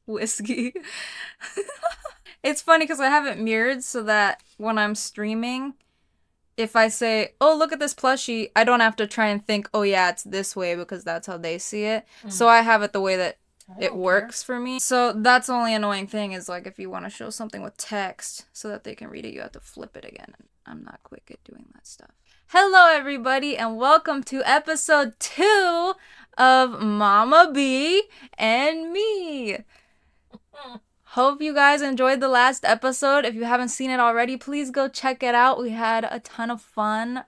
whiskey. It's funny because I have it mirrored so that when I'm streaming, if I say, oh, look at this plushie, I don't have to try and think, oh yeah, it's this way because that's how they see it. So I have it the way that it works for me. So that's the only annoying thing is like if you want to show something with text so that they can read it, you have to flip it again. I'm not quick at doing that stuff. Hello everybody and welcome to episode 2 of Mama B and me. Hope you guys enjoyed the last episode. If you haven't seen it already, please go check it out. We had a ton of fun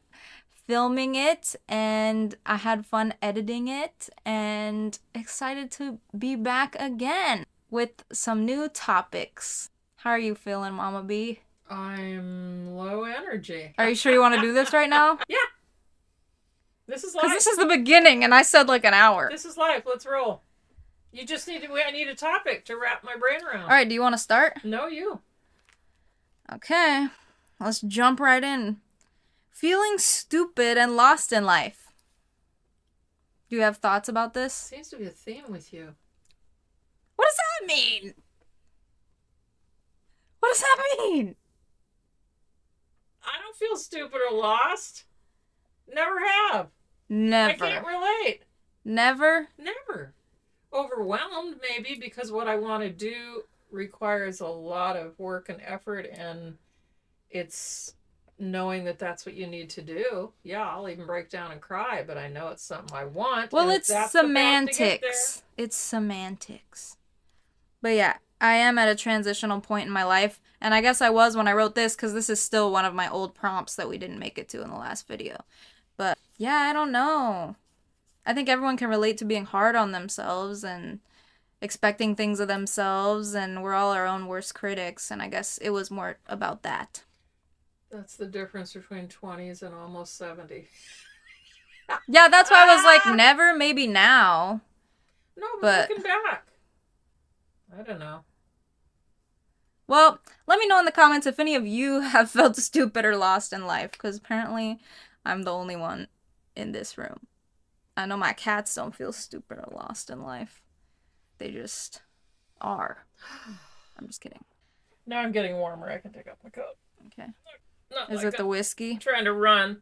filming it, and I had fun editing it, and excited to be back again with some new topics. How are you feeling, Mama B? I'm low energy. Are you sure you want to do this right now? Yeah. This is life. Because this is the beginning, and I said like an hour. This is life. Let's roll. You just need to. I need a topic to wrap my brain around. All right, do you want to start? No, you. Okay, let's jump right in. Feeling stupid and lost in life. Do you have thoughts about this? Seems to be a theme with you. What does that mean? What does that mean? I don't feel stupid or lost. Never have. Never. I can't relate. Never? Never. Overwhelmed, maybe, because what I want to do requires a lot of work and effort, and it's knowing that that's what you need to do. Yeah, I'll even break down and cry, but I know it's something I want. Well, it's semantics. It's semantics. But yeah, I am at a transitional point in my life, and I guess I was when I wrote this, because this is still one of my old prompts that we didn't make it to in the last video. But yeah, I don't know. I think everyone can relate to being hard on themselves and expecting things of themselves, and we're all our own worst critics, and I guess it was more about that. That's the difference between 20s and almost 70. Yeah, that's why I was like, never, maybe now. No, but looking back, I don't know. Well, let me know in the comments if any of you have felt stupid or lost in life, because apparently I'm the only one in this room. I know my cats don't feel stupid or lost in life. They just are. I'm just kidding. Now I'm getting warmer. I can take off my coat. Okay. Is it the whiskey? I'm trying to run.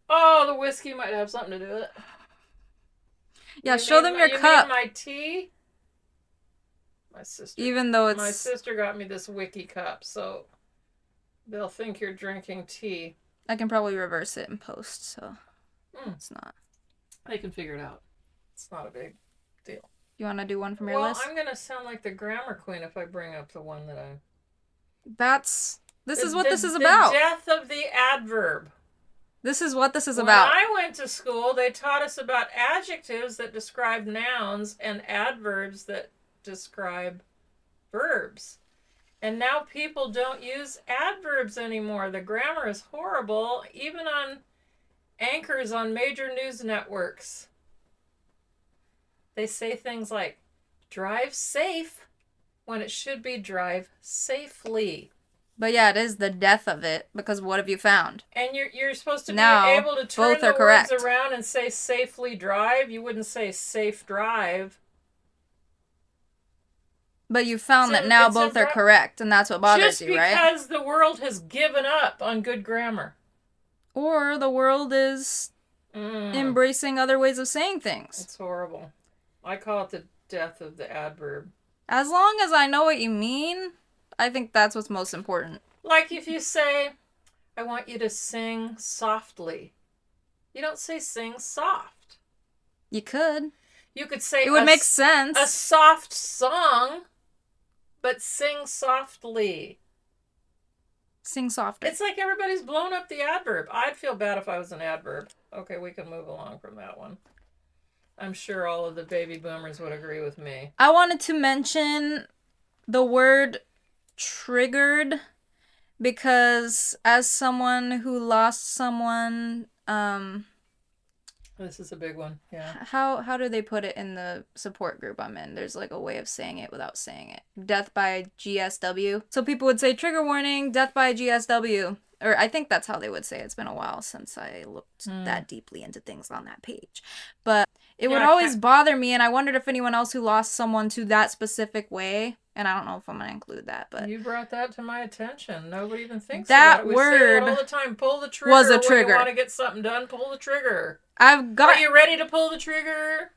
Oh, the whiskey might have something to do with it. Yeah, show them your cup. My tea? My sister. Even though it's... My sister got me this wiki cup, so they'll think you're drinking tea. I can probably reverse it in post, so it's not. They can figure it out. It's not a big deal. You want to do one from your list? Well, I'm going to sound like the grammar queen if I bring up the one that I... This is what this is about. The death of the adverb. This is what this is about. When I went to school, they taught us about adjectives that describe nouns and adverbs that describe verbs. And now people don't use adverbs anymore. The grammar is horrible, even on anchors on major news networks. They say things like, drive safe, when it should be drive safely. But yeah, it is the death of it, because what have you found? And you're supposed to be now, able to turn both are the correct. words around and say safely drive. You wouldn't say safe drive. But you found that now both are correct, and that's what bothers you, right? Just because the world has given up on good grammar. Or the world is embracing other ways of saying things. It's horrible. I call it the death of the adverb. As long as I know what you mean, I think that's what's most important. Like if you say, I want you to sing softly. You don't say sing soft. You could. You could say it would make sense. A soft song, but sing softly. Sing softer. It's like everybody's blown up the adverb. I'd feel bad if I was an adverb. Okay, we can move along from that one. I'm sure all of the baby boomers would agree with me. I wanted to mention the word triggered because as someone who lost someone This is a big one. Yeah. How do they put it in the support group I'm in? There's like a way of saying it without saying it. Death by GSW. So people would say trigger warning, death by GSW. Or I think that's how they would say it. It's been a while since I looked that deeply into things on that page. But it would always bother me, and I wondered if anyone else who lost someone to that specific way, and I don't know if I'm going to include that, but... You brought that to my attention. Nobody even thinks that about it. We word say that all the time. Pull the trigger. was a trigger. When you want to get something done, pull the trigger. Are you ready to pull the trigger?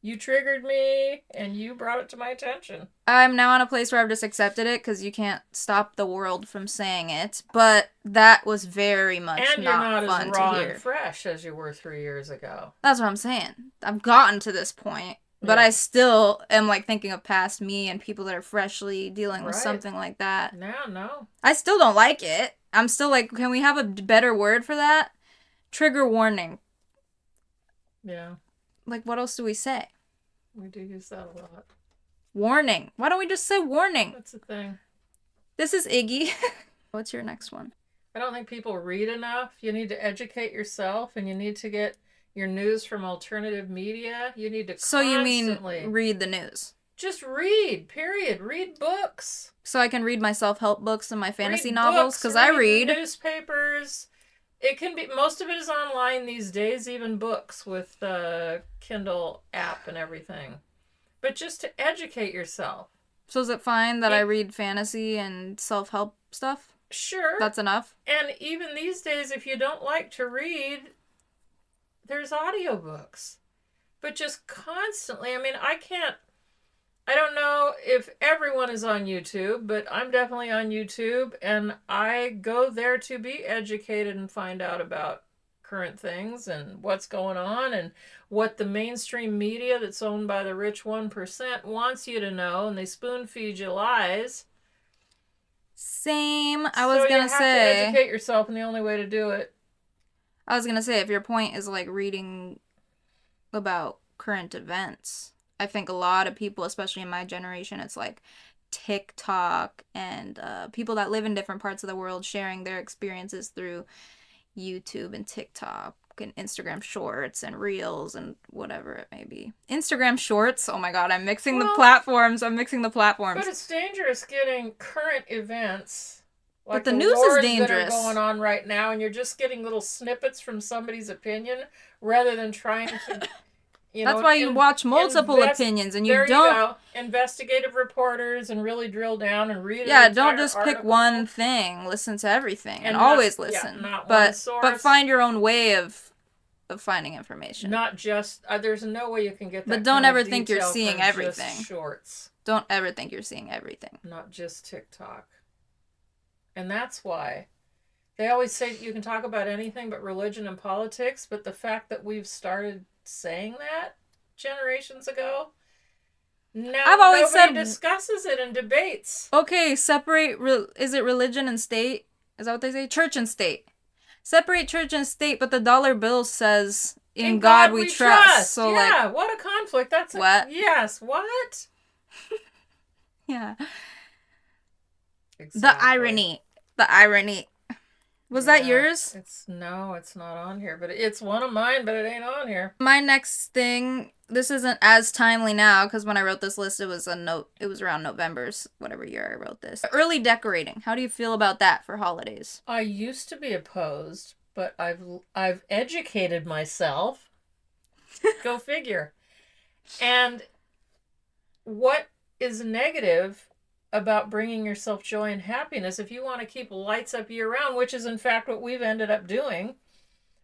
You triggered me, and you brought it to my attention. I'm now in a place where I've just accepted it, because you can't stop the world from saying it, but that was very much and you're not fun as raw to hear. And fresh as you were 3 years ago. That's what I'm saying. I've gotten to this point, but I still am like thinking of past me and people that are freshly dealing with something like that. No. I still don't like it. I'm still like, can we have a better word for that? Trigger warning. Yeah. Like, what else do we say? We do use that a lot. Warning. Why don't we just say warning? That's the thing. This is Iggy. What's your next one? I don't think people read enough. You need to educate yourself, and you need to get your news from alternative media. You need to So you mean read the news? Just read, period. Read books. So I can read my self-help books and my fantasy novels? Because I read. Newspapers. It can be, most of it is online these days, even books with the Kindle app and everything. But just to educate yourself. So is it fine that I read fantasy and self-help stuff? Sure. That's enough? And even these days, if you don't like to read, there's audiobooks. But just constantly, I mean, I don't know if everyone is on YouTube, but I'm definitely on YouTube, and I go there to be educated and find out about current things and what's going on and what the mainstream media that's owned by the rich 1% wants you to know, and they spoon feed you lies. Same. I was going to say. So you have to educate yourself, and the only way to do it. I was going to say, if your point is like reading about current events, I think a lot of people, especially in my generation, it's like TikTok and people that live in different parts of the world sharing their experiences through YouTube and TikTok and Instagram Shorts and Reels and whatever it may be. Instagram Shorts, oh my god, I'm mixing the platforms. But it's dangerous getting current events. Like but the news is dangerous. That are going on right now, and you're just getting little snippets from somebody's opinion rather than trying to... That's why you watch multiple opinions, and you don't... Investigative reporters, and really drill down and read. Yeah, don't just pick one thing. Listen to everything, and always listen. Not one source. But find your own way of finding information. Not just there's no way you can get that. But don't ever think you're seeing everything. Just shorts. Don't ever think you're seeing everything. Not just TikTok. And that's why they always say you can talk about anything but religion and politics. But the fact that we've started saying that generations ago, now I've always nobody said, discusses it in debates. Okay, separate, is it religion and state? Is that what they say? Church and state. Separate church and state, but the dollar bill says, in God we trust. So yeah, what a conflict. That's what? Yes, what? Yeah. Exactly. The irony. Was that yours? No, it's not on here, but it's one of mine, but it ain't on here. My next thing, this isn't as timely now, because when I wrote this list, it was around November's, whatever year I wrote this. Early decorating. How do you feel about that for holidays? I used to be opposed, but I've educated myself. Go figure. And what is negative about bringing yourself joy and happiness? If you want to keep lights up year round, which is in fact what we've ended up doing,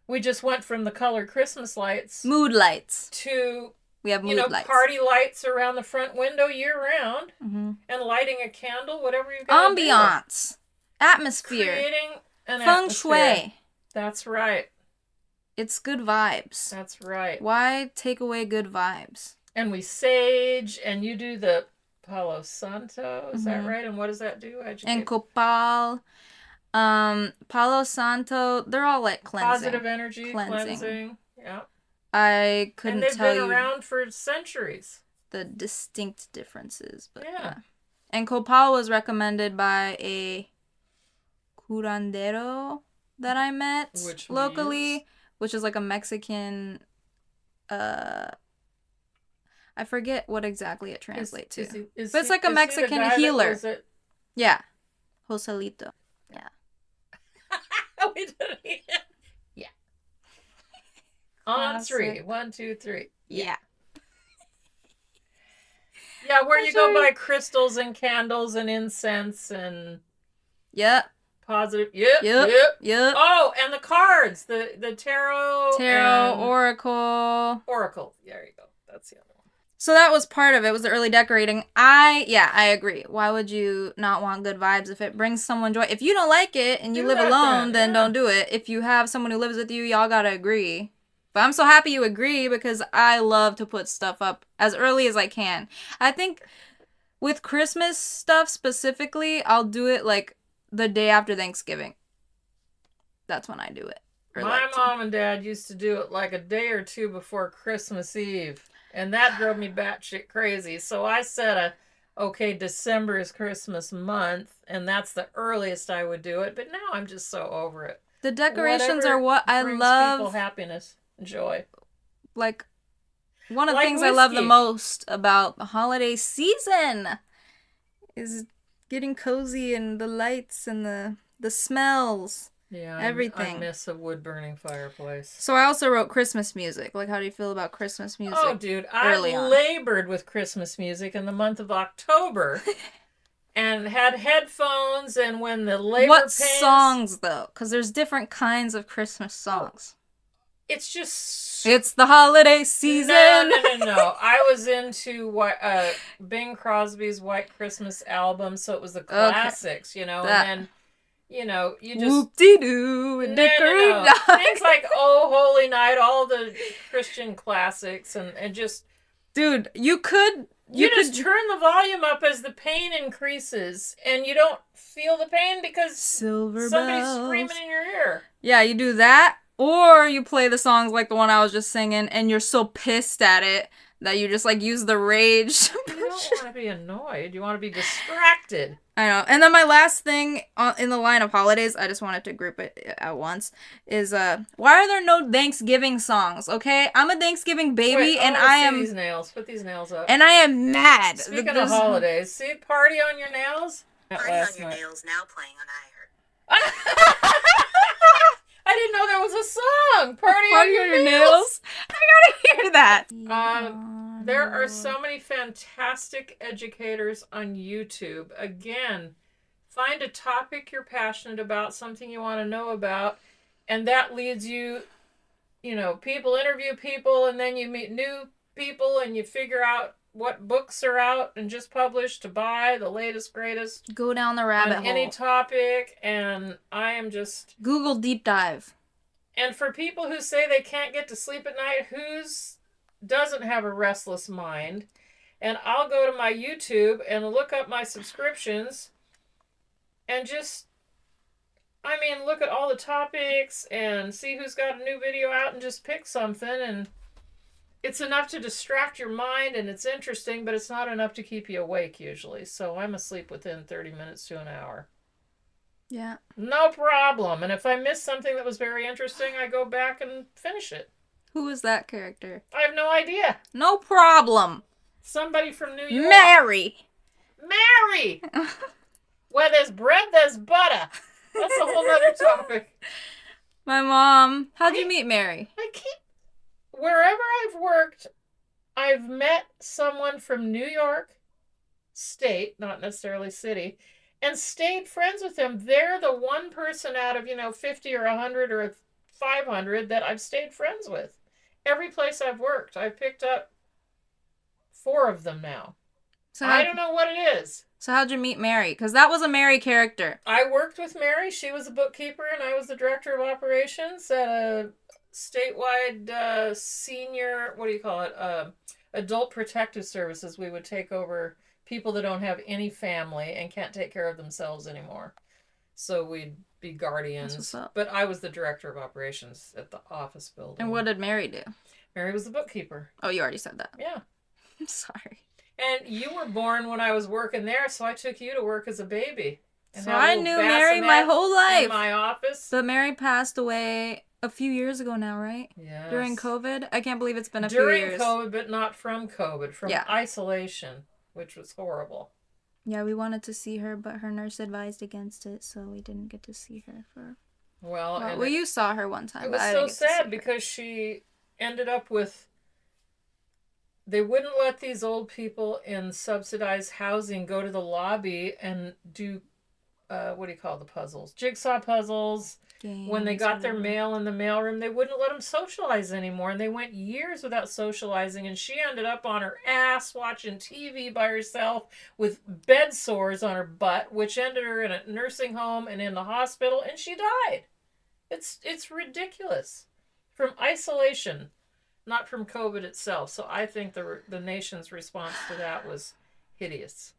we just went from the colored Christmas lights, mood lights, to we have mood lights, party lights around the front window year round, and lighting a candle, whatever you've got. Ambiance, atmosphere, creating an feng shui. That's right. It's good vibes. That's right. Why take away good vibes? And we sage, and you do the Palo Santo, is that right? And what does that do? And Copal, Palo Santo, they're all like cleansing. Positive energy, cleansing. Yeah. I couldn't tell you. And they've been around for centuries. The distinct differences, but yeah. And Copal was recommended by a curandero that I met locally, which is like a Mexican I forget what exactly it translates to. But it's like a Mexican healer. Yeah. Joselito. Yeah. Yeah. On three. 1, 2, 3. Yeah. Yeah, where you go buy crystals and candles and incense and Yep. Positive. Yep. Oh, and the cards, the tarot, and oracle. There you go. That's the other one. So that was part of it. Was the early decorating. I agree. Why would you not want good vibes if it brings someone joy? If you don't like it and you live alone, then don't do it. If you have someone who lives with you, y'all gotta agree. But I'm so happy you agree because I love to put stuff up as early as I can. I think with Christmas stuff specifically, I'll do it like the day after Thanksgiving. That's when I do it. My mom and dad used to do it like a day or two before Christmas Eve. And that drove me batshit crazy. So I said, December is Christmas month. And that's the earliest I would do it. But now I'm just so over it. The decorations are what I love. People happiness and joy. Like, one of the things I love the most about the holiday season is getting cozy and the lights and the smells. Yeah, everything. I miss a wood-burning fireplace. So I also wrote Christmas music. Like, how do you feel about Christmas music? Oh, dude, I labored with Christmas music in the month of October. And had headphones, and when the labor What songs, though? Because there's different kinds of Christmas songs. It's just... It's the holiday season! No. I was into Bing Crosby's White Christmas album, so it was the classics, and then... you just... Whoop-de-doo and no. Things like Oh Holy Night, all the Christian classics, and just... Dude, you could turn the volume up as the pain increases, and you don't feel the pain because somebody's screaming in your ear. Yeah, you do that, or you play the songs like the one I was just singing, and you're so pissed at it that you just, use the rage. You don't want to be annoyed. You want to be distracted. I know. And then my last thing in the line of holidays, I just wanted to group it at once, is why are there no Thanksgiving songs, okay? I'm a Thanksgiving baby, and I am... these nails. Put these nails up. And I am mad. Speaking of holidays, see Party on Your Nails? Party on Your Nails now playing on iHeart. I didn't know there was a song. Party on Your Nails. I gotta hear that. There are so many fantastic educators on YouTube. Again, find a topic you're passionate about, something you want to know about, and that leads you, people interview people, and then you meet new people, and you figure out what books are out and just published to buy, the latest, greatest. Go down the rabbit hole. Any topic, and I am just... Google deep dive. And for people who say they can't get to sleep at night, doesn't have a restless mind, and I'll go to my YouTube and look up my subscriptions and just, look at all the topics and see who's got a new video out and just pick something, and it's enough to distract your mind, and it's interesting, but it's not enough to keep you awake usually. So I'm asleep within 30 minutes to an hour. Yeah. No problem. And if I miss something that was very interesting, I go back and finish it. Who is that character? I have no idea. No problem. Somebody from New York. Mary! Where there's bread, there's butter. That's a whole other topic. My mom. How'd you meet Mary? Wherever I've worked, I've met someone from New York State, not necessarily city, and stayed friends with them. They're the one person out of, 50 or 100 or 500 that I've stayed friends with. Every place I've worked, I've picked up 4 of them now. So I don't know what it is. So how'd you meet Mary? Because that was a Mary character. I worked with Mary. She was a bookkeeper, and I was the director of operations at a statewide senior, adult protective services. We would take over people that don't have any family and can't take care of themselves anymore. So we'd be guardians. That's what's up. But I was the director of operations at the office building. And what did Mary do? Mary was the bookkeeper. Oh, you already said that. Yeah. I'm sorry. And you were born when I was working there, so I took you to work as a baby. So I knew Mary my whole life. In my office. But Mary passed away a few years ago now, right? Yes. During COVID. I can't believe it's been a few During years. COVID, but not from COVID, from Yeah. isolation, which was horrible. Yeah, we wanted to see her, but her nurse advised against it, so we didn't get to see her for. Well, you saw her one time. It but was I so didn't get to see sad her. because she ended up with. They wouldn't let these old people in subsidized housing go to the lobby and do, what do you call the puzzles? Jigsaw puzzles. Games, when they got their whatever. mail in the mailroom, they wouldn't let them socialize anymore. And they went years without socializing. And she ended up on her ass watching TV by herself with bed sores on her butt, which ended her in a nursing home and in the hospital. And she died. It's ridiculous. From isolation, not from COVID itself. So I think the nation's response to that was hideous.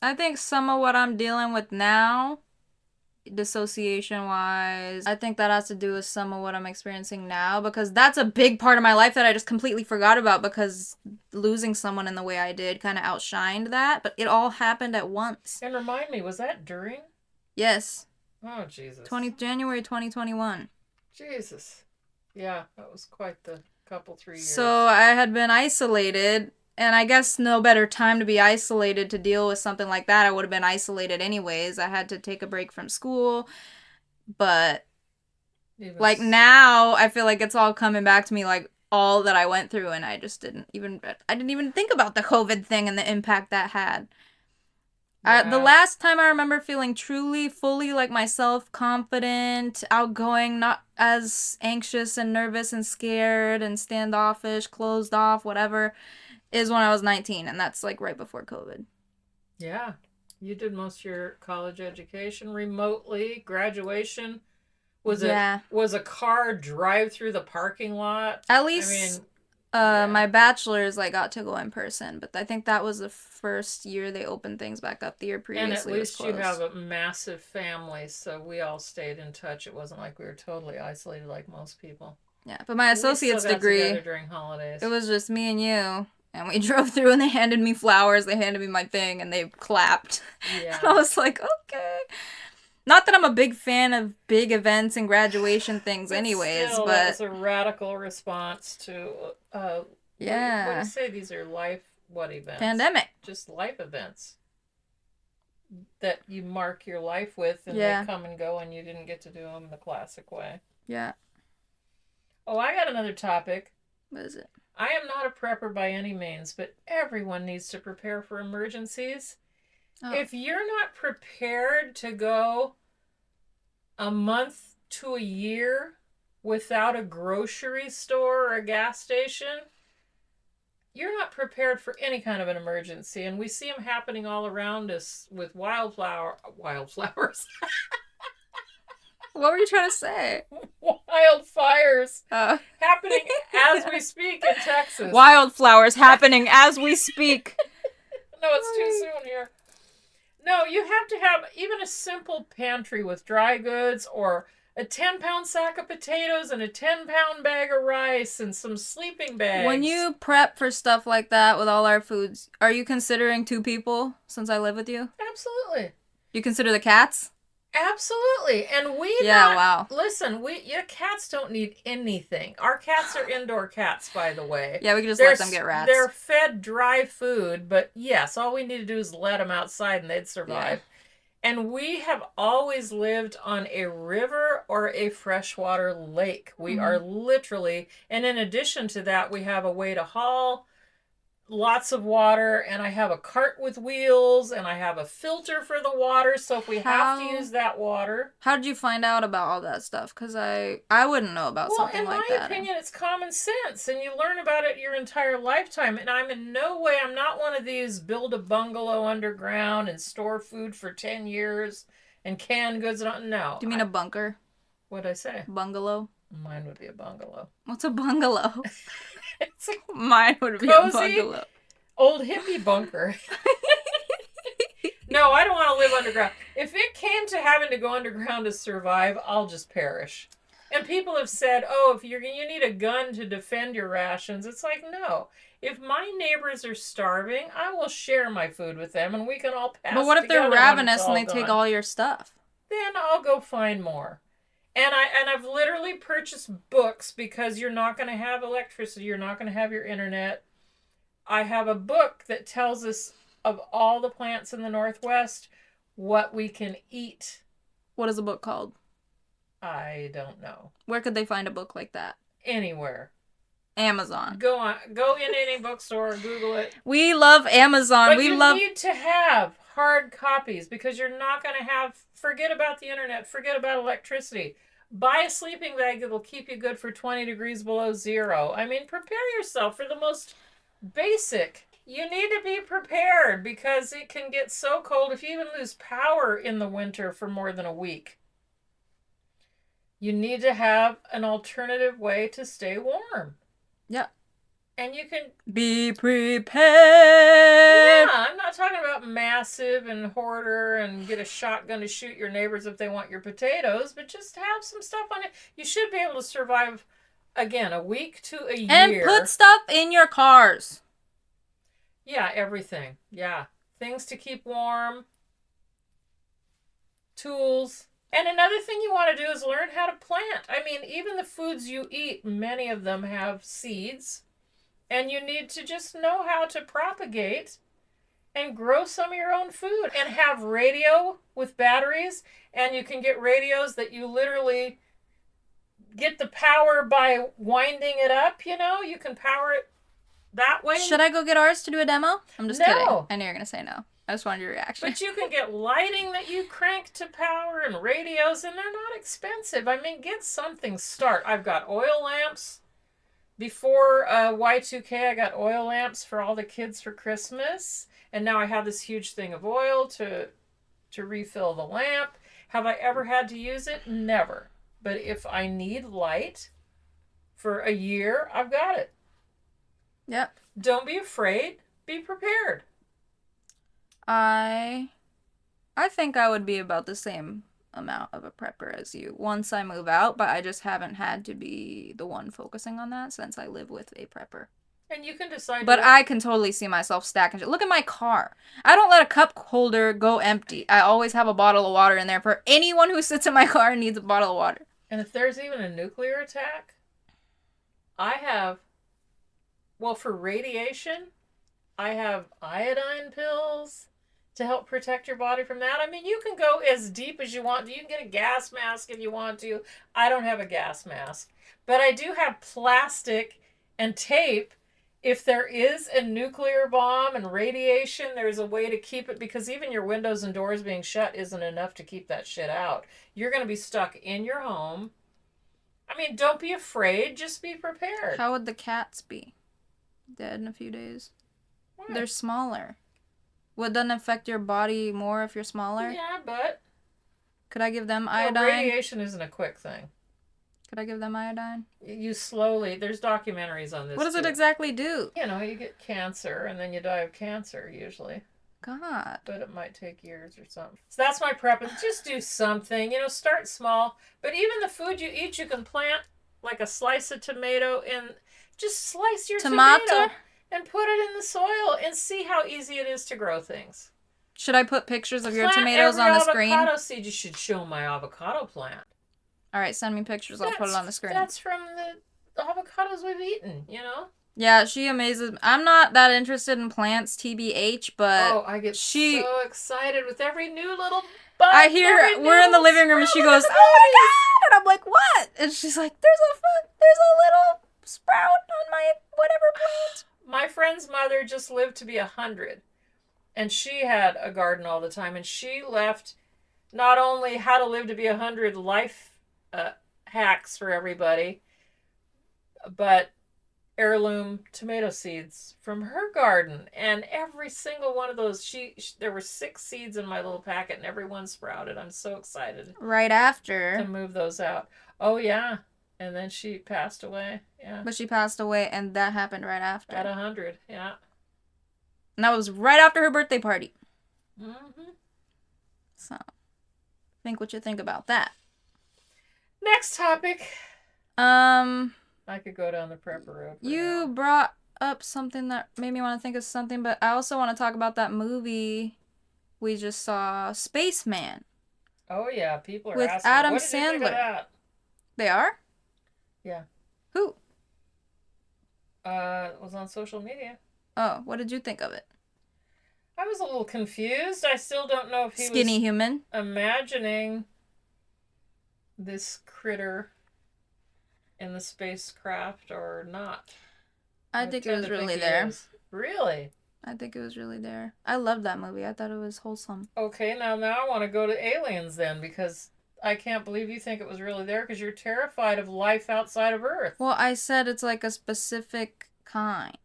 I think some of what I'm dealing with now, dissociation wise, I think that has to do with some of what I'm experiencing now, because that's a big part of my life that I just completely forgot about, because losing someone in the way I did kind of outshined that, but it all happened at once. And remind me, was that during? Yes. Oh, Jesus. January 2021. Jesus. Yeah, that was quite the 3 years. So I had been isolated, and I guess no better time to be isolated to deal with something like that. I would have been isolated anyways. I had to take a break from school, but like now I feel like it's all coming back to me, like all that I went through, and I didn't even think about the COVID thing and the impact that had. Yeah. The last time I remember feeling truly, fully like myself, confident, outgoing, not as anxious and nervous and scared and standoffish, closed off, whatever, is when I was 19, and that's like right before COVID. Yeah. You did most of your college education remotely. Graduation was a car drive through the parking lot. At least my bachelor's got to go in person, but I think that was the first year they opened things back up. The year previously, and at least you have a massive family, so we all stayed in touch. It wasn't like we were totally isolated like most people. Yeah, but my associate's degree, during holidays, it was just me and you, and we drove through, and they handed me flowers, they handed me my thing, and they clapped. Yeah. And I was like, okay. Not that I'm a big fan of big events and graduation things anyways, still, but that was a radical response to yeah. What do you say? These are life events? Pandemic. Just life events that you mark your life with, and they come and go, and you didn't get to do them the classic way. Yeah. Oh, I got another topic. What is it? I am not a prepper by any means, but everyone needs to prepare for emergencies. Oh. If you're not prepared to go a month to a year without a grocery store or a gas station, you're not prepared for any kind of an emergency. And we see them happening all around us with wildflowers. What were you trying to say? Wildfires happening as we speak in Texas. Wildflowers happening as we speak. No, it's too soon here. No, you have to have even a simple pantry with dry goods, or a 10-pound sack of potatoes and a 10-pound bag of rice and some sleeping bags. When you prep for stuff like that with all our foods, are you considering 2 people since I live with you? Absolutely. You consider the cats? Absolutely. And listen, your cats don't need anything. Our cats are indoor cats, by the way. Yeah, we can just let them get rats. They're fed dry food, but yes, all we need to do is let them outside and they'd survive. Yeah. And we have always lived on a river or a freshwater lake. We are literally, and in addition to that, we have a way to haul lots of water, and I have a cart with wheels, and I have a filter for the water, so if we have to use that water. How did you find out about all that stuff? Because I wouldn't know about something like that. Well, in my opinion, it's common sense, and you learn about it your entire lifetime, and I'm not one of these build a bungalow underground and store food for 10 years and can goods. No. Do you mean a bunker? What'd I say? Bungalow? Mine would be a bungalow. What's a bungalow? It's mine would be a bungalow. Old hippie bunker. No, I don't want to live underground. If it came to having to go underground to survive, I'll just perish. And people have said, "Oh, if you need a gun to defend your rations," it's like, no. If my neighbors are starving, I will share my food with them, and we can all pass. But what if they're ravenous and they take all your stuff? Then I'll go find more. And I've literally purchased books because you're not going to have electricity, you're not going to have your internet. I have a book that tells us of all the plants in the Northwest what we can eat. What is the book called? I don't know. Where could they find a book like that? Anywhere. Amazon. Go in any bookstore, Google it. We love Amazon. But you need to have hard copies because you're not going to have, forget about the internet, forget about electricity. Buy a sleeping bag that will keep you good for 20 degrees below zero. I mean, prepare yourself for the most basic. You need to be prepared because it can get so cold if you even lose power in the winter for more than a week. You need to have an alternative way to stay warm. Yeah. And you can be prepared. Yeah, I'm not talking about massive and hoarder and get a shotgun to shoot your neighbors if they want your potatoes, but just have some stuff on it. You should be able to survive, again, a week to a year. And put stuff in your cars. Yeah, everything. Yeah. Things to keep warm. Tools. And another thing you want to do is learn how to plant. I mean, even the foods you eat, many of them have seeds. And you need to just know how to propagate and grow some of your own food. And have radio with batteries. And you can get radios that you literally get the power by winding it up, you know? You can power it that way. Should I go get ours to do a demo? I'm just kidding. I knew you were going to say no. I just wanted your reaction. But you can get lighting that you crank to power and radios, and they're not expensive. I mean, get something start. I've got oil lamps. Before Y2K, I got oil lamps for all the kids for Christmas. And now I have this huge thing of oil to refill the lamp. Have I ever had to use it? Never. But if I need light for a year, I've got it. Yep. Don't be afraid. Be prepared. I think I would be about the same amount of a prepper as you once I move out, but I just haven't had to be the one focusing on that since I live with a prepper. And you can decide. But I can totally see myself stacking shit. Look at my car. I don't let a cup holder go empty. I always have a bottle of water in there for anyone who sits in my car and needs a bottle of water. And if there's even a nuclear attack, I have, well, for radiation, I have iodine pills to help protect your body from that. I mean, you can go as deep as you want to. You can get a gas mask if you want to. I don't have a gas mask. But I do have plastic and tape. If there is a nuclear bomb and radiation, there's a way to keep it, because even your windows and doors being shut isn't enough to keep that shit out. You're going to be stuck in your home. I mean, don't be afraid. Just be prepared. How would the cats be? Dead in a few days? Why? They're smaller. Would that affect your body more if you're smaller? Yeah, but... Could I give them iodine? Radiation isn't a quick thing. Could I give them iodine? You slowly... There's documentaries on this. What does it exactly do? You know, you get cancer, and then you die of cancer, usually. God. But it might take years or something. So that's my prep. Just do something. You know, start small. But even the food you eat, you can plant like a slice of tomato and just slice your tomato and put it in the soil and see how easy it is to grow things. Should I put pictures of your tomatoes on the screen? Avocado seed, you should show my avocado plant. All right, send me pictures. I'll put it on the screen. That's from the avocados we've eaten, you know? Yeah, she amazes me. I'm not that interested in plants, TBH, but I get so excited with every new little bud. I hear we're in the living room and she goes, "Oh my god!" And I'm like, "What?" And she's like, "There's a little sprout on my whatever plant." My friend's mother just lived to be 100, and she had a garden all the time, and she left not only how to live to be 100 life hacks for everybody, but heirloom tomato seeds from her garden. And every single one of those, there were 6 seeds in my little packet, and every one sprouted. I'm so excited. Right after. To move those out. Oh, yeah. And then she passed away. Yeah. But she passed away, and that happened right after. At 100, yeah. And that was right after her birthday party. Mm-hmm. So, think what you think about that. Next topic. I could go down the prepper road. You brought up something that made me want to think of something, but I also want to talk about that movie we just saw, Spaceman. Oh yeah, people are with asking. Adam What did you think of Sandler. that? They are? Yeah. Who? It was on social media. Oh, what did you think of it? I was a little confused. I still don't know if he Skinny was human? imagining this critter in the spacecraft or not. I think it was really there. Really? I think it was really there. I loved that movie. I thought it was wholesome. Okay, now I want to go to Aliens then, because I can't believe you think it was really there, because you're terrified of life outside of Earth. Well, I said it's like a specific kind.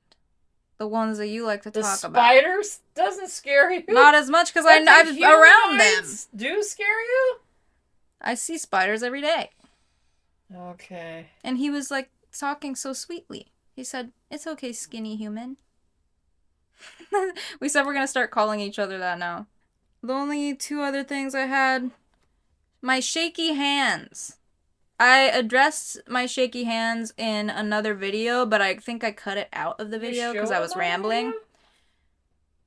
The ones that you like to talk about. The spiders doesn't scare you? Not as much because I'm around them. Do scare you? I see spiders every day. Okay. And he was like talking so sweetly. He said, "It's okay, skinny human." We said we're going to start calling each other that now. The only two other things I had, my shaky hands. I addressed my shaky hands in another video, but I think I cut it out of the video because I was rambling.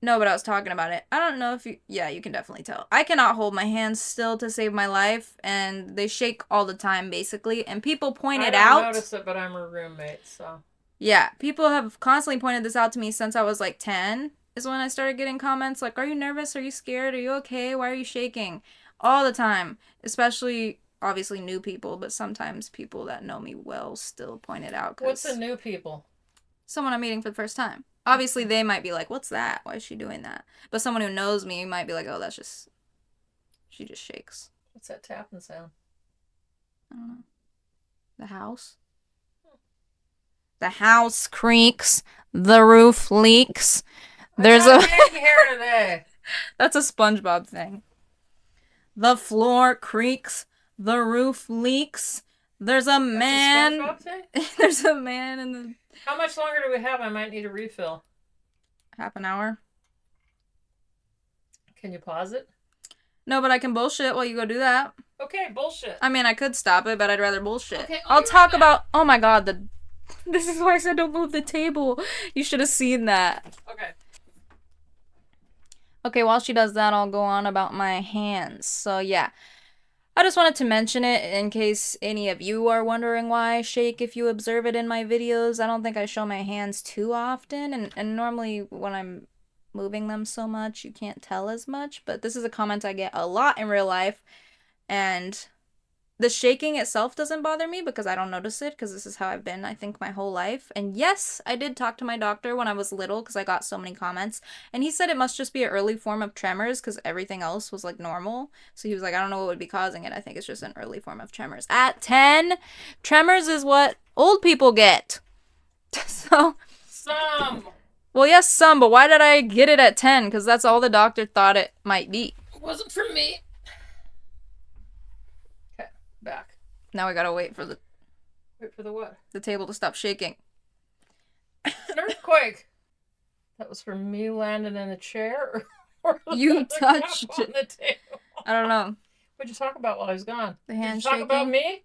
No, but I was talking about it. I don't know if you... Yeah, you can definitely tell. I cannot hold my hands still to save my life, and they shake all the time, basically. And people pointed out... I don't notice it, but I'm her roommate, so... Yeah, people have constantly pointed this out to me since I was like 10, is when I started getting comments like, "Are you nervous? Are you scared? Are you okay? Why are you shaking?" All the time. Especially, obviously, new people, but sometimes people that know me well still point it out. What's the new people? Someone I'm meeting for the first time. Obviously, they might be like, "What's that? Why is she doing that?" But someone who knows me might be like, "Oh, that's just... she just shakes." What's that tapping sound? I don't know. The house? The house creaks. The roof leaks. There's a... hair today. That's a SpongeBob thing. The floor creaks. The roof leaks. There's a man... That's a SpongeBob thing? There's a man in the... How much longer do we have? I might need a refill. Half an hour. Can you pause it? No, but I can bullshit while you go do that. Okay, bullshit. I mean, I could stop it, but I'd rather bullshit. Okay, I'll talk about... Oh my god, this is why I said don't move the table. You should have seen that. Okay. Okay, while she does that, I'll go on about my hands. So, yeah. I just wanted to mention it in case any of you are wondering why I shake if you observe it in my videos. I don't think I show my hands too often, and normally when I'm moving them so much, you can't tell as much. But this is a comment I get a lot in real life, and... the shaking itself doesn't bother me because I don't notice it because this is how I've been, I think, my whole life. And yes, I did talk to my doctor when I was little because I got so many comments. And he said it must just be an early form of tremors because everything else was, like, normal. So he was like, I don't know what would be causing it. I think it's just an early form of tremors. At 10, tremors is what old people get. So... Some. Well, yes, some, but why did I get it at 10? Because that's all the doctor thought it might be. It wasn't for me. Back. Now we gotta wait for the... Wait for the what? the table to stop shaking. An earthquake. That was from me landing in the chair? Or You touched on the table? I don't know. What'd you talk about while I was gone? The hand Did you talk about shaking? me?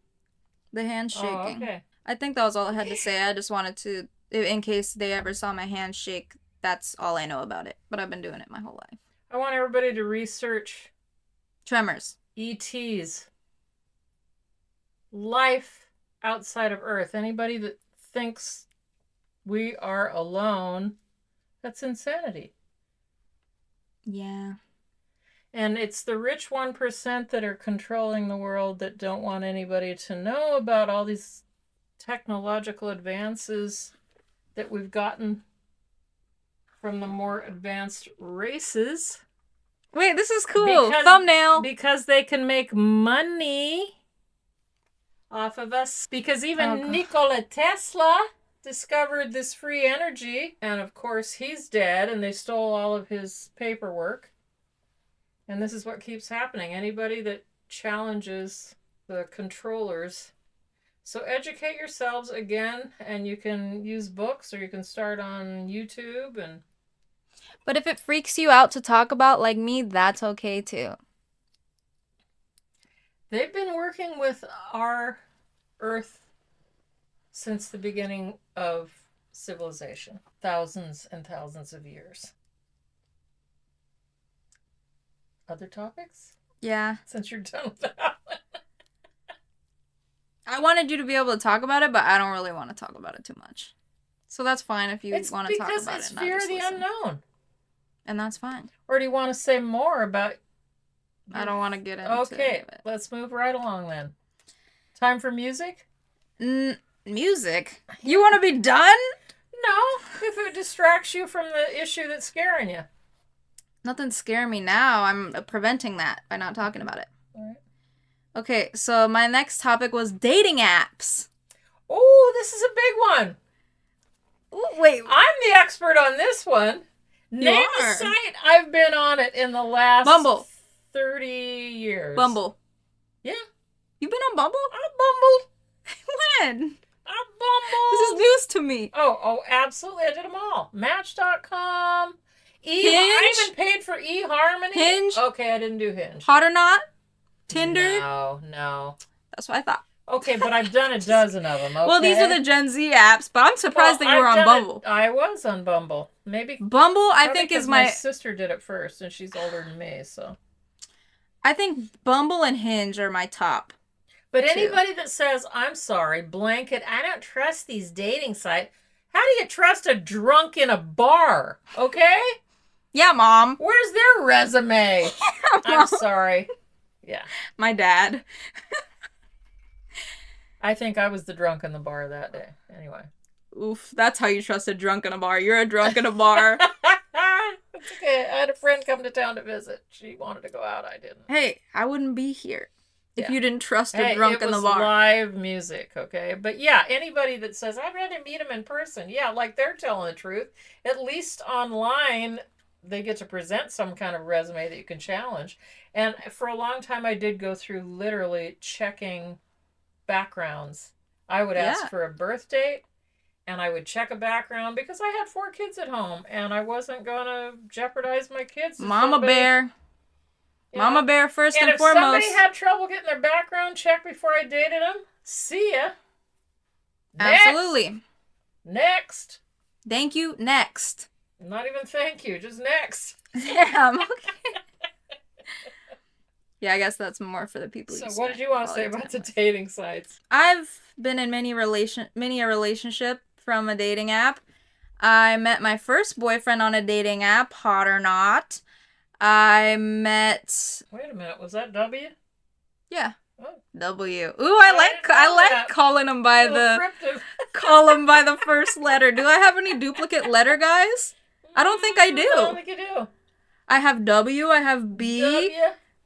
The hand shaking. Oh, okay. I think that was all I had to say. I just wanted to, in case they ever saw my hand shake, that's all I know about it. But I've been doing it my whole life. I want everybody to research Tremors. ETs. Life outside of Earth. Anybody that thinks we are alone, that's insanity. Yeah. And it's the rich 1% that are controlling the world that don't want anybody to know about all these technological advances that we've gotten from the more advanced races. Wait, this is cool. Thumbnail. Because they can make money off of us. Because even Nikola Tesla discovered this free energy. And of course, he's dead and they stole all of his paperwork. And this is what keeps happening. Anybody that challenges the controllers. So educate yourselves again, and you can use books or you can start on YouTube. And but if it freaks you out to talk about like me, that's okay too. They've been working with our Earth since the beginning of civilization. Thousands and thousands of years. Other topics? Yeah. Since you're done with that one. I wanted you to be able to talk about it, but I don't really want to talk about it too much. So that's fine if you want to talk about it. Because it's fear of the unknown. And that's fine. Or do you want to say more about... I don't want to get into Okay, it. let's move right along then. Time for music? Music? You want to be done? No, if it distracts you from the issue that's scaring you. Nothing's scaring me now. I'm preventing that by not talking about it. All right. Okay, so my next topic was dating apps. Oh, this is a big one. Ooh, wait. I'm the expert on this one. Name a site I've been on it in the last Bumble. 30 years. Bumble. Yeah. You've been on Bumble? I bumbled. When? I bumbled. This is news to me. Oh, absolutely. I did them all. Match.com. Hinge? I even paid for eHarmony. Hinge? Okay, I didn't do Hinge. Hot or Not? Tinder? No. That's what I thought. Okay, but I've done a dozen of them. Okay? Well, these are the Gen Z apps, but I'm surprised that you were on Bumble. I was on Bumble. Maybe Bumble, I think, is my sister did it first, and she's older than me, so. I think Bumble and Hinge are my top. But anybody that says, I'm sorry, blanket, I don't trust these dating sites. How do you trust a drunk in a bar? Okay? Yeah, Mom. Where's their resume? I'm sorry. Yeah. My dad. I think I was the drunk in the bar that day. Anyway. Oof, that's how you trust a drunk in a bar. You're a drunk in a bar. It's okay. I had a friend come to town to visit. She wanted to go out. I didn't. Hey, I wouldn't be here if you didn't trust a Hey, drunk in the bar. It was live music, okay? But yeah, anybody that says, I'd rather meet them in person. Yeah, like they're telling the truth. At least online, they get to present some kind of resume that you can challenge. And for a long time, I did go through literally checking backgrounds. I would ask for a birth date, and I would check a background because I had 4 kids at home, and I wasn't going to jeopardize my kids. Mama Bear. Mama Bear first and foremost. And if somebody had trouble getting their background checked before I dated them, see ya. Absolutely. Next. Thank you. Next. Not even thank you, just next. Damn. Okay. Yeah, I guess that's more for the people. So what did you want to say about the dating sites? I've been in many a relationship from a dating app. I met my first boyfriend on a dating app, Hot or Not. I met... Wait a minute, was that W? Yeah. Oh. W. Ooh, I like calling him by call him by the first letter. Do I have any duplicate letter, guys? I don't think I do. I don't think you do. I have W, I have B, W.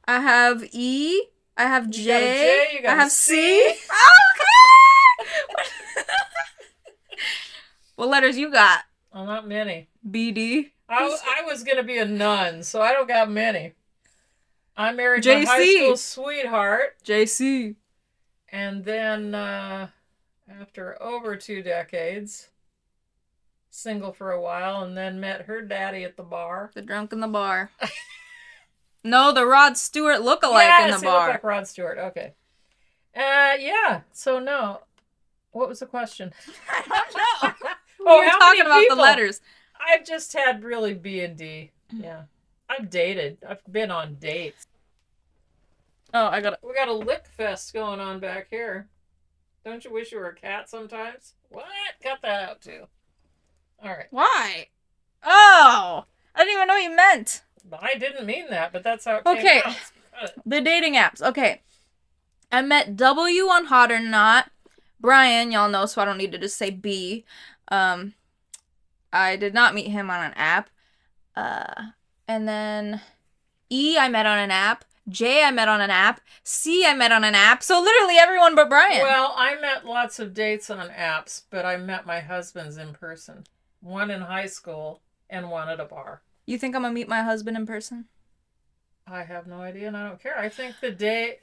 I have E, I have You J, got a J, you got I have a C. C. Okay. What letters you got? Oh, not many. B, D. I was going to be a nun, so I don't got many. I married JC. my high school sweetheart. JC. And then, after over 2 decades, single for a while, and then met her daddy at the bar. The drunk in the bar. No, the Rod Stewart lookalike in the bar. Look like Rod Stewart. Okay. Yeah. So no. What was the question? I don't know. Oh, we were how talking many about people? the letters. I've just had really B and D. Yeah. I've dated. I've been on dates. Oh, I got it. We got a lick fest going on back here. Don't you wish you were a cat sometimes? What? Cut that out too. All right. Why? Oh, I didn't even know what you meant. I didn't mean that, but that's how it came out. The dating apps. Okay. I met W on Hot or Not. Brian, y'all know, so I don't need to just say B. I did not meet him on an app. And then E, I met on an app. J, I met on an app. C, I met on an app. So literally everyone but Brian. Well, I met lots of dates on apps, but I met my husbands in person. One in high school and one at a bar. You think I'm gonna meet my husband in person? I have no idea and I don't care. I think today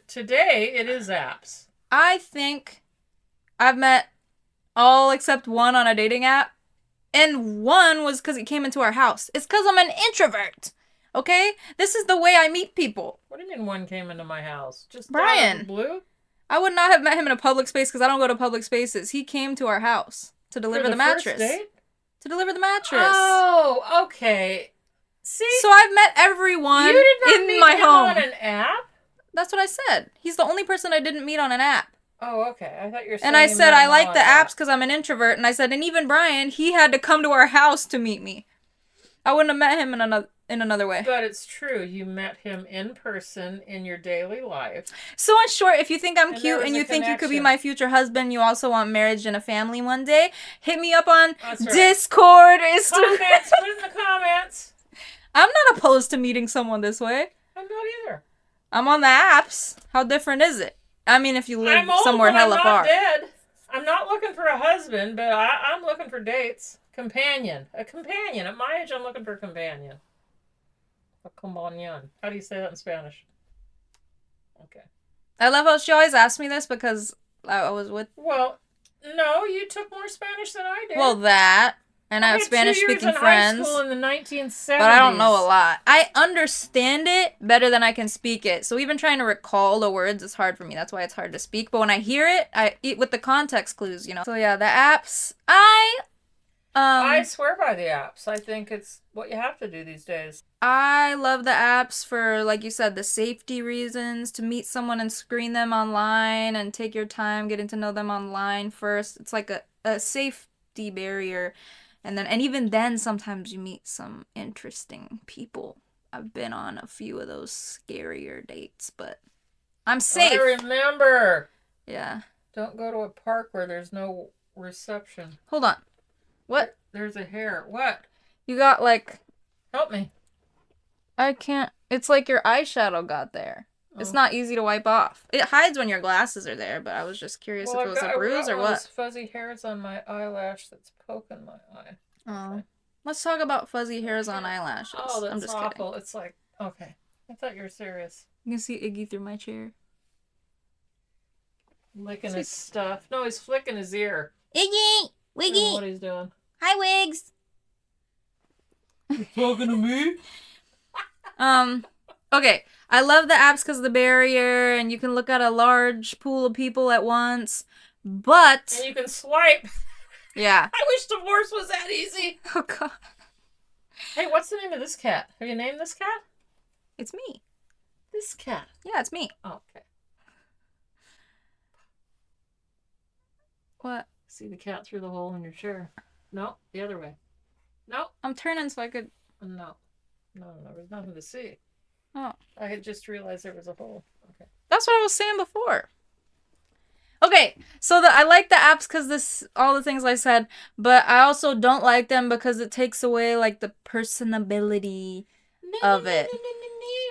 it is apps. I think I've met all except one on a dating app. And one was because he came into our house. It's because I'm an introvert. Okay? This is the way I meet people. What do you mean one came into my house? Just Brian. Out of the blue? I would not have met him in a public space because I don't go to public spaces. He came to our house to deliver the mattress. First date? To deliver the mattress. Oh, okay. See? So I've met everyone you did not in meet my him home. on an app? That's what I said. He's the only person I didn't meet on an app. Oh, okay. I thought you were saying And I you said met I him all like on the app. apps because I'm an introvert. And I said, and even Brian, he had to come to our house to meet me. I wouldn't have met him in another way. But it's true. You met him in person in your daily life. So in short, if you think I'm And there cute was and a you think you could be connection. my future husband, you also want marriage and a family one day, hit me up on That's right. Discord, Instagram. Comments. Put it in the comments. I'm not opposed to meeting someone this way. I'm not either. I'm on the apps. How different is it? I mean, if you live I'm old, somewhere but I'm hella not far. dead. I'm not looking for a husband, but I'm looking for dates. Companion. A companion. At my age, I'm looking for a companion. A companion. How do you say that in Spanish? Okay. I love how she always asks me this because I was with. Well, no, you took more Spanish than I did. Well, that. And I have had 2 Spanish years speaking in friends. high school in the 1970s. But I don't know a lot. I understand it better than I can speak it. So even trying to recall the words is hard for me. That's why it's hard to speak. But when I hear it, I eat with the context clues, you know. So yeah, the apps. I swear by the apps. I think it's what you have to do these days. I love the apps for, like you said, the safety reasons, to meet someone and screen them online and take your time getting to know them online first. It's like a safety barrier. And even then, sometimes you meet some interesting people. I've been on a few of those scarier dates, but I'm safe. I remember. Yeah. Don't go to a park where there's no reception. Hold on. What? There's a hair. What? You got like... Help me. I can't... It's like your eyeshadow got there. Oh. It's not easy to wipe off. It hides when your glasses are there, but I was just curious if it was a bruise or what. Those fuzzy hairs on my eyelash that's poking my eye. Oh. Okay. Let's talk about fuzzy hairs on eyelashes. Oh, that's I'm just awful. kidding. It's like, okay. I thought you were serious. You can see Iggy through my chair. Licking his stuff. No, he's flicking his ear. Iggy! Wiggy! I don't know what he's doing. Hi, Wigs! You talking to me? Okay. I love the apps because of the barrier, and you can look at a large pool of people at once, but... And you can swipe. Yeah. I wish divorce was that easy. Oh, God. Hey, what's the name of this cat? Have you named this cat? It's me. This cat? Yeah, it's me. Oh, okay. What? See the cat through the hole in your chair. No, the other way. No. I'm turning so I could... No. No, there's nothing to see. Oh. I had just realized there was a hole. Okay. That's what I was saying before. Okay, so I like the apps because all the things I said, but I also don't like them because it takes away like the personability of it.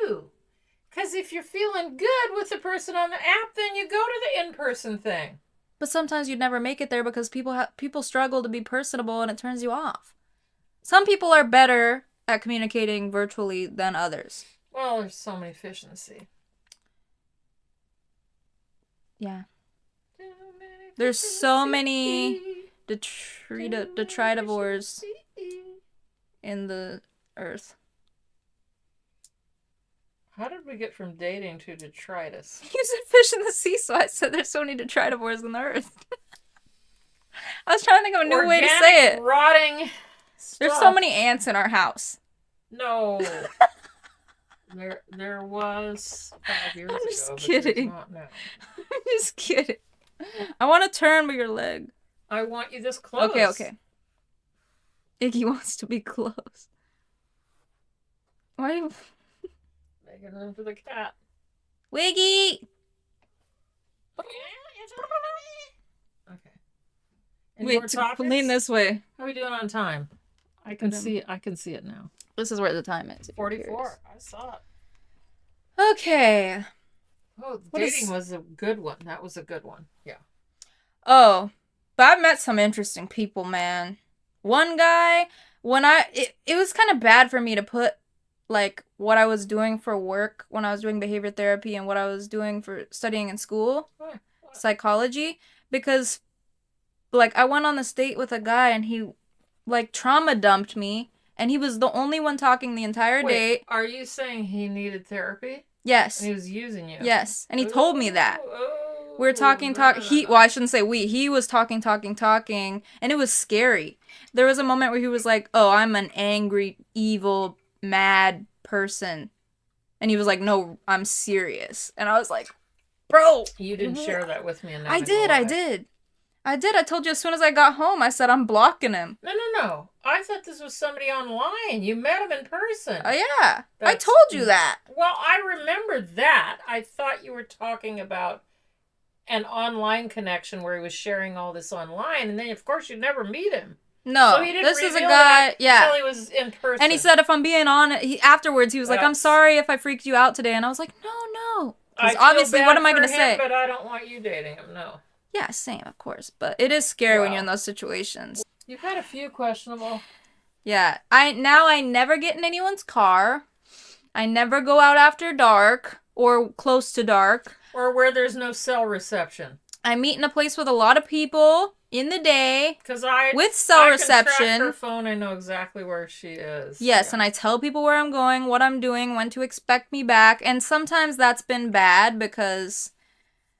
No. Because if you're feeling good with the person on the app, then you go to the in-person thing. But sometimes you'd never make it there because people struggle to be personable and it turns you off. Some people are better at communicating virtually than others. Well, there's so many fish in the sea. Yeah. There's so many detritivores in the earth. How did we get from dating to detritus? You said fish in the sea, so I said there's so many detritivores in the earth. I was trying to think of a new way to say it. Rotting stuff. There's so many ants in our house. No. There was 5 years ago. I'm just kidding. But not now. I'm just kidding. I want to turn with your leg. I want you this close. Okay. Iggy wants to be close. Why are you... Making room for the cat. Wiggy! Okay. Wait, lean this way. How are we doing on time? I can see it now. This is where the time is. 44. I saw it. Okay. Oh, dating was a good one. That was a good one. Yeah. Oh, but I've met some interesting people, man. One guy, it was kind of bad for me to put like what I was doing for work when I was doing behavior therapy and what I was doing for studying in school, psychology, because like I went on this date with a guy and he like trauma dumped me and he was the only one talking the entire date. Are you saying he needed therapy? Yes. And he was using you? Yes. And he told me that. We were talking. Well, I shouldn't say we. He was talking, and it was scary. There was a moment where he was like, "Oh, I'm an angry, evil, mad person," and he was like, "No, I'm serious," and I was like, bro. You didn't share that with me. I did. I told you as soon as I got home, I said I'm blocking him. No. I thought this was somebody online. You met him in person. Oh, yeah. I told you that. Well, I remember that. I thought you were talking about an online connection where he was sharing all this online, and then, of course, you'd never meet him. No, so he didn't this is a reveal guy, that until he was in person. And he said, if I'm being honest, afterwards, he was like, I'm sorry if I freaked you out today. And I was like, no. Because obviously, what am I going to say? But I don't want you dating him, no. Yeah, same, of course. But it is scary when you're in those situations. You've had a few questionable. Yeah. I never get in anyone's car. I never go out after dark or close to dark. Or where there's no cell reception. I meet in a place with a lot of people in the day. Because with cell reception. Can track her phone. I know exactly where she is. Yes, and I tell people where I'm going, what I'm doing, when to expect me back. And sometimes that's been bad because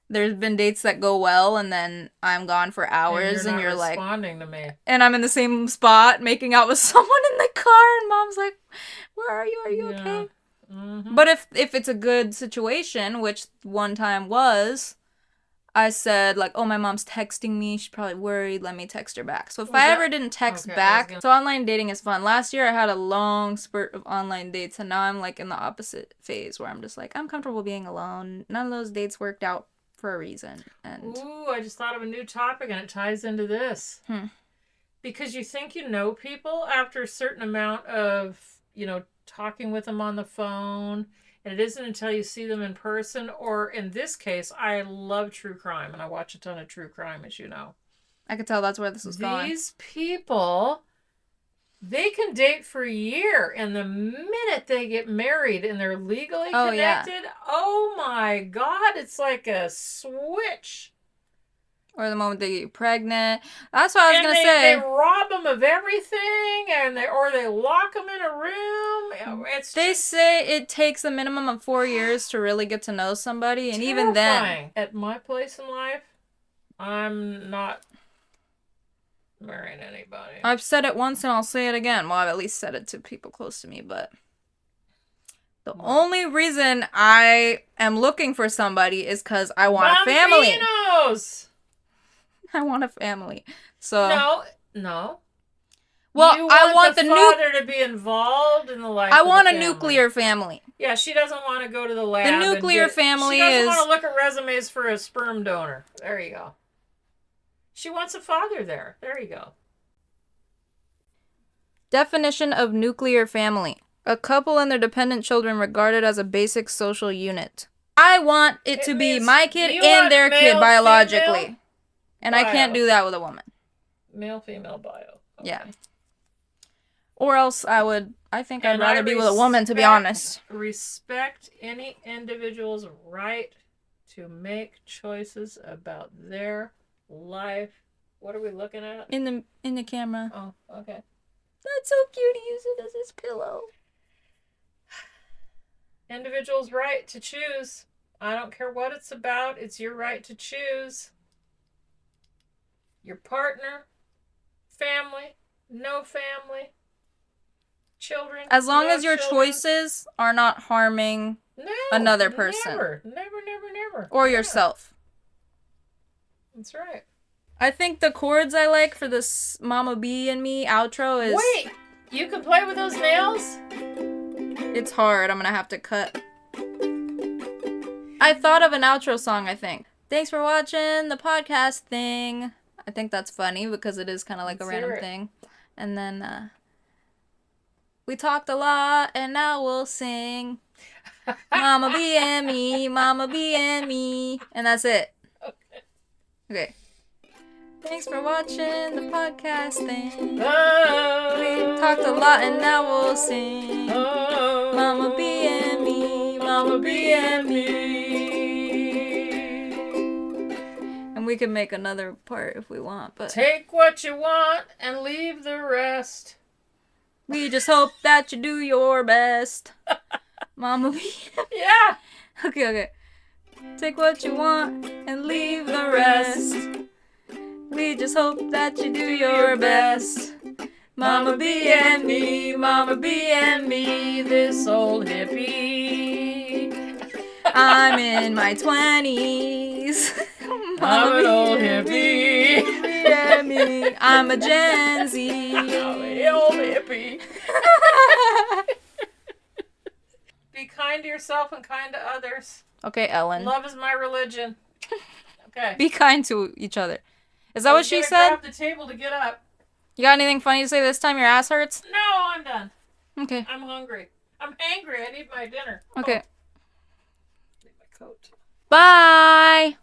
there's been dates that go well and then I'm gone for hours and you're like responding to me. And I'm in the same spot making out with someone in the car and mom's like, where are you? Are you okay? Mm-hmm. But if it's a good situation, which one time was, I said, like, oh, my mom's texting me. She's probably worried. Let me text her back. So if I ever didn't text back... So online dating is fun. Last year, I had a long spurt of online dates, and now I'm, like, in the opposite phase where I'm just like, I'm comfortable being alone. None of those dates worked out for a reason. And ooh, I just thought of a new topic, and it ties into this. Because you think you know people after a certain amount of, talking with them on the phone... And it isn't until you see them in person, or in this case, I love true crime, and I watch a ton of true crime, as you know. I could tell that's where this was going. These people, they can date for a year, and the minute they get married and they're legally connected, oh my God, it's like a switch. Or the moment they get you pregnant. That's what I was going to say. They rob them of everything, or they lock them in a room. They say it takes a minimum of 4 years to really get to know somebody, and even then... At my place in life, I'm not marrying anybody. I've said it once, and I'll say it again. Well, I've at least said it to people close to me, but... The only reason I am looking for somebody is because I want a family. I want a family. So no. Well, I want the father to be involved in the life. I want a nuclear family. Yeah, she doesn't want to go to the lab. The nuclear family is. She doesn't want to look at resumes for a sperm donor. There you go. She wants a father there. There you go. Definition of nuclear family: a couple and their dependent children regarded as a basic social unit. I want it to be my kid and their kid biologically. Female? And bio. I can't do that with a woman. Male, female, bio. Okay. Yeah. Or else I'd rather be with a woman, to be honest. Respect any individual's right to make choices about their life. What are we looking at? In the camera. Oh, okay. That's so cute. He used it as his pillow. Individual's right to choose. I don't care what it's about. It's your right to choose. Your partner, family, no family, children. As long as your choices are not harming another person. Never. Or yourself. That's right. I think the chords I like for this Mama B and Me outro is... Wait! You can play with those nails? It's hard. I'm gonna have to cut. I thought of an outro song, I think. Thanks for watching the podcast thing. I think that's funny because it is kind of like a random thing. And then we talked a lot and now we'll sing. Mama B and me, Mama B and me. And that's it. Okay. Thanks for watching the podcast thing. We talked a lot and now we'll sing. Mama B and me, Mama B and me. And we can make another part if we want, but... Take what you want and leave the rest. We just hope that you do your best. Mama B. Yeah. Okay. Take what you want and leave the rest. We just hope that you do your best. Mama B and me, Mama B and me, this old hippie. I'm in my 20s. I'm an old hippie. Yeah, me. I'm a Gen Z. I'm an old hippie. Be kind to yourself and kind to others. Okay, Ellen. Love is my religion. Okay. Be kind to each other. Is that what she said? Grab the table to get up. You got anything funny to say this time? Your ass hurts? No, I'm done. Okay. I'm hungry. I'm angry. I need my dinner. Okay. Oh. Leave my coat. Bye!